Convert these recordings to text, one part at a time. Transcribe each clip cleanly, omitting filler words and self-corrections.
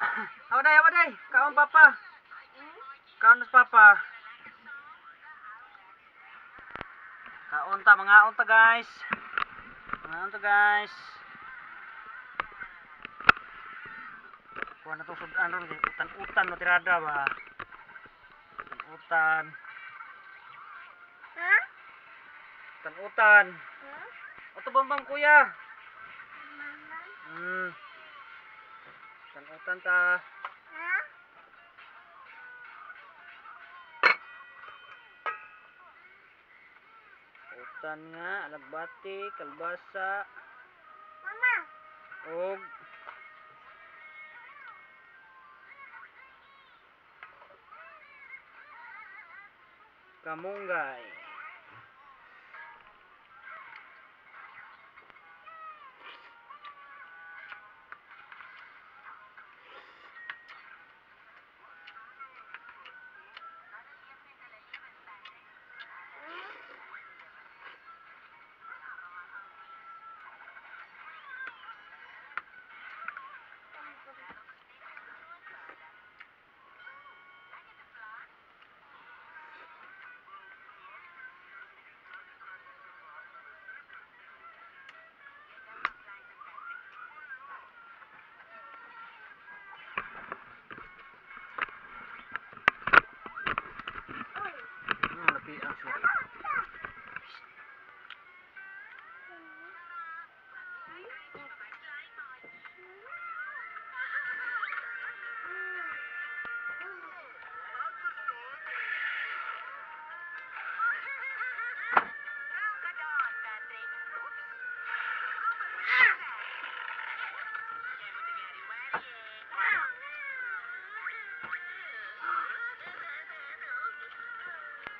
Awa day. Kaon papa. Kaon nas papa. Kaon ta, mga ta guys. Mga ta guys. Kuha na itong sudan ron. Utan-utan no tirada ba. Utan-utan. Ha? Utan-utan. Ato bambang kuya. Utan-utan ta. Ha? Utan nga, alagbati, kalbasa. Mama. Og kamunggay. Lapi ang siya.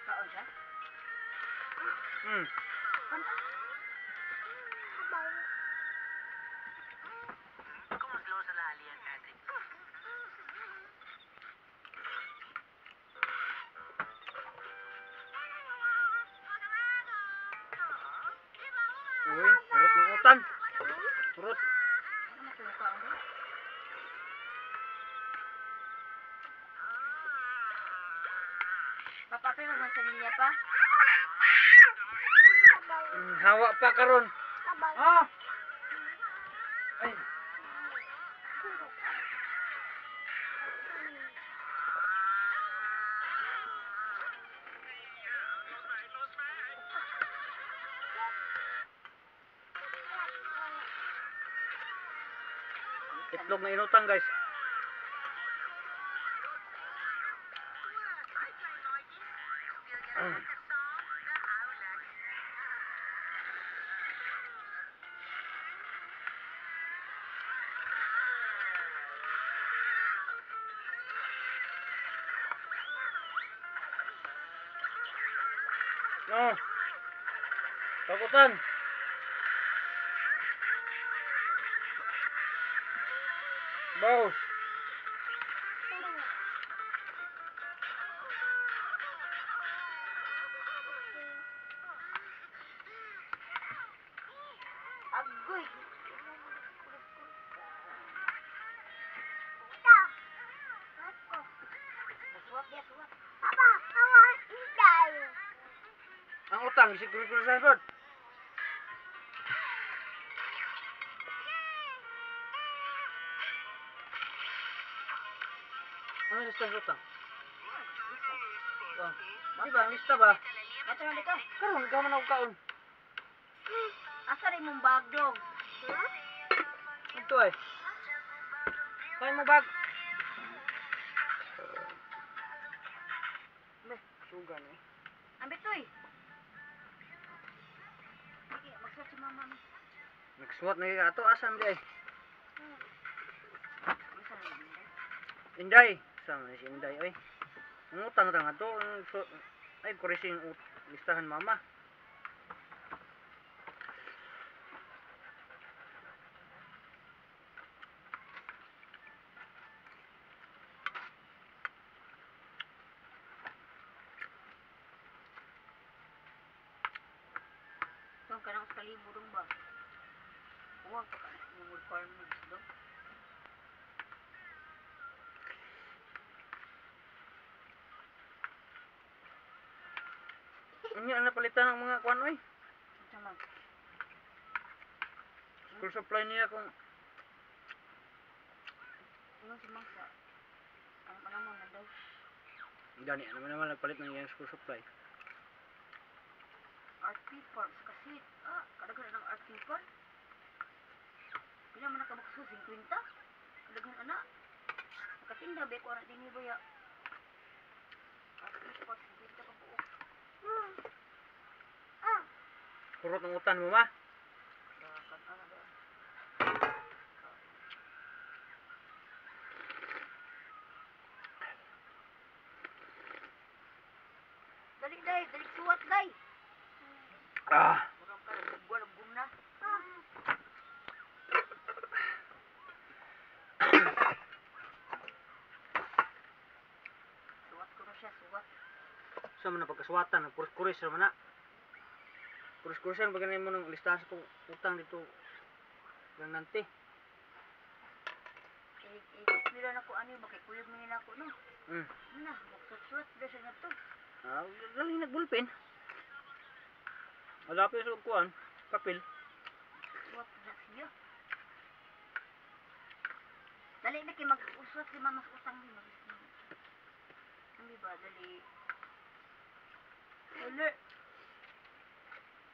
Kaon siya? Uy, surut ng utan. Surut. Ano matulog ka ang Papapay mo sa linya pa? Hawa pa karon. Ah. Ay. Itlog na inutang guys. No. Takutan. Baus. Agoy. Papa, awan inday. Ang utang siguro sa rod. Ano lista sa utang? Oh, di ba lista ba? Ato na ka. Karon ka man og kaon. Asa rin mong bag dog? Ito ay. Kaya mo bag. Me, sugan eh. Ambit to eh. Sige, magsat si mama mo. Nagsuot na yung ato asan di ay. Masa na yun, Inday? Inday, sama si Inday oy. Ang utang tang ato ay kurising listahan mama. Saan ka nang kalibo dong ba? Huwag pa ka yung requirements dong. Unya na palitan ng mga kuan oy. Sama. School supply niya kung Yung si Mangsa. Ano mo na daw. gani naman nagpalit ng iyang school supply. Art paper kasi kadaghan ng art paper. Pila man nakabukso 50. Kadaghan ana. Nakatinda be ko ana dinhi baya. Art paper 50 ka buok. Kurot ng utan mo ma. Kan ana ba. Dali suwat day. Kurang ka gugol na. Suwat ko na siya, suwat. Sa man pagkaswatan, kuris-kuris naman na. Kuris-kurisan bagay mo ng listahan sa kong utang dito. Lang nanti. Mira na ko ano, makikuyog mo na ako no. Na, magsusulat ba siya na to. Galing nagbulpen. Malapit sa kuan, papel. Suwat na siya. Dali na kayo mag-uswat si mama sa utang mo. Hindi ba, dali. Dali.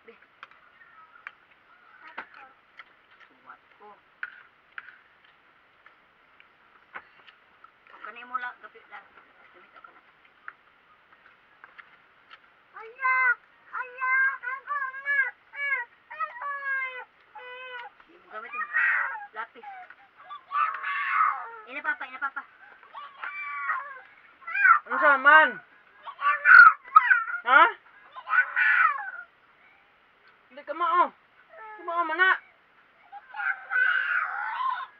Be. Suwat ko. Kanay mo lang, gapit lang. Gamit ako na. Hindi mo gamit yung lapis. Ina papa. Ano sa man? Ha? Hindi ka mao. Kumao mana.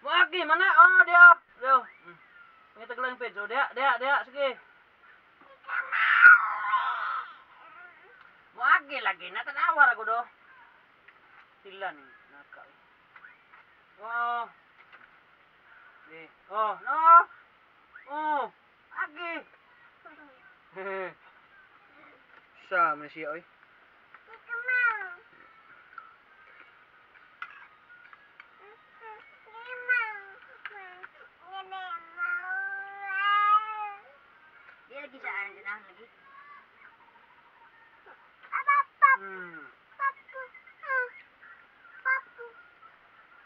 Wagi mana dia. Yo. Ngita lang page. Dia, sige. Wagi lagi natanawar ako do. Sila ni naka. Oh. No. Agi. Sa man siya oy. Dia lagi saan din lagi.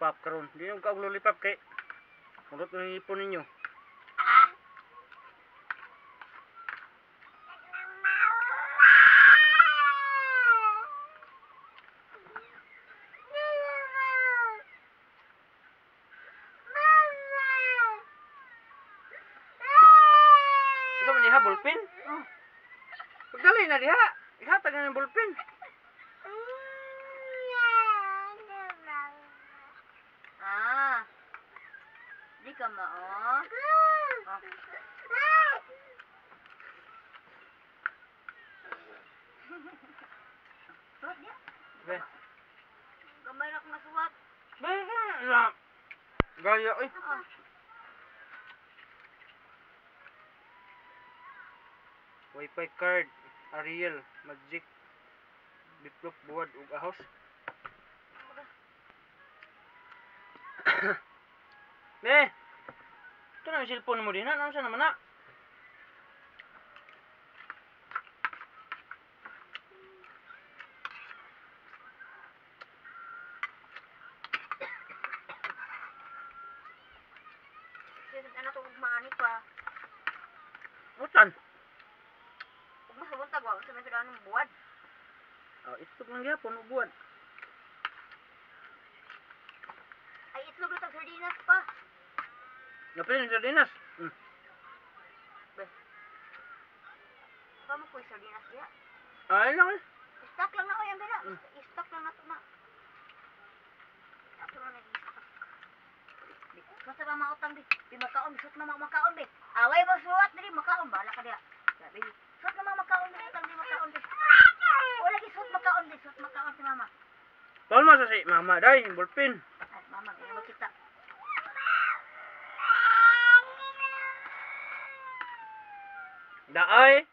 Pap karon. Di yung kaulo lipap kay. Kulot ng ipon ninyo. Isa man iha bulpin? Pagdali na diha. Ihatag na ng bulpin. Di ka mao. Suwat dia. Be. Gamay na akong masuwat. Gaya oy. Wi-Fi card, Ariel, Magic, Biplop, buwad ug ahos. Be. Ito na yung cellphone mo din ha. Ano sa naman na? Ano to ugmaan pa. Utan. Ug masubuntag wa sa may anong buwad. Itlog lang gyapon ug buwad. Ay itlog na tag sardinas pa. Napilin sa dinas. Paano ko sardinas dia? Ay lang. Stock lang na ko yan bela. Stock lang na to na. Ako na stock. Basta ba mautang di? Di makaon, bisot na makaon di. Away mo suwat di makaon bala ka dia. Sabi, suwat na makaon di, utang di makaon di. O lagi suwat makaon si mama. Tol mo sa si mama day, bulpin. Ay, mama, kaya mo kita. Daay.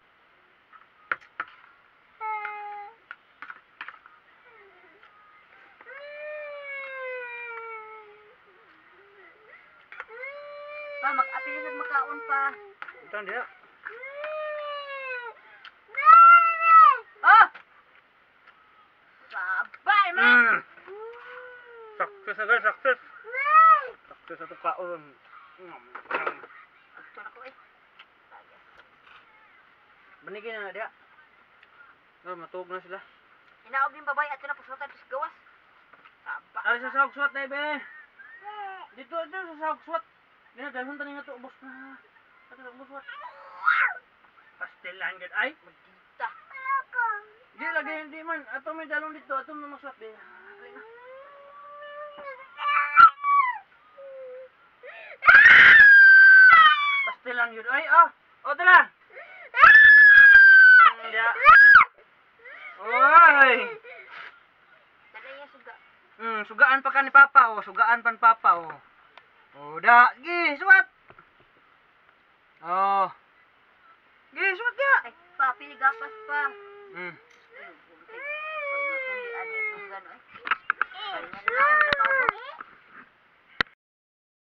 Pa, mag-apil na makaon pa. Utan dia. Oh! Sabay, man! Success agad, success. Success ato kaon. Ito na ko eh. Banigin na dia. Matug na sila. Inaob yung babae at ito na pusutan sa gawas. Sabay. Ari sa sahog swat na be. Dito sa sahog swat. Dina dalhon tani nga to ubos na. Ato na ubos swat. Pastilan gid ay. Magdita. Di lagi hindi man. Ato may dalon dito, ato na maswat be. Ari na. Pastilan yun. Ay, oh. O, tala. Ya. Oy. Dala niya suga. Sugaan pa ka ni Papa, oh. Sugaan pa ni Papa, oh. Oh, da. Gi, suwat. Oh. Gi, suwat ya. Ay, pa, piligapas pa. Hmm. Ay, matundi, ano yung gano'n eh. Kanya na lang, nakaupo.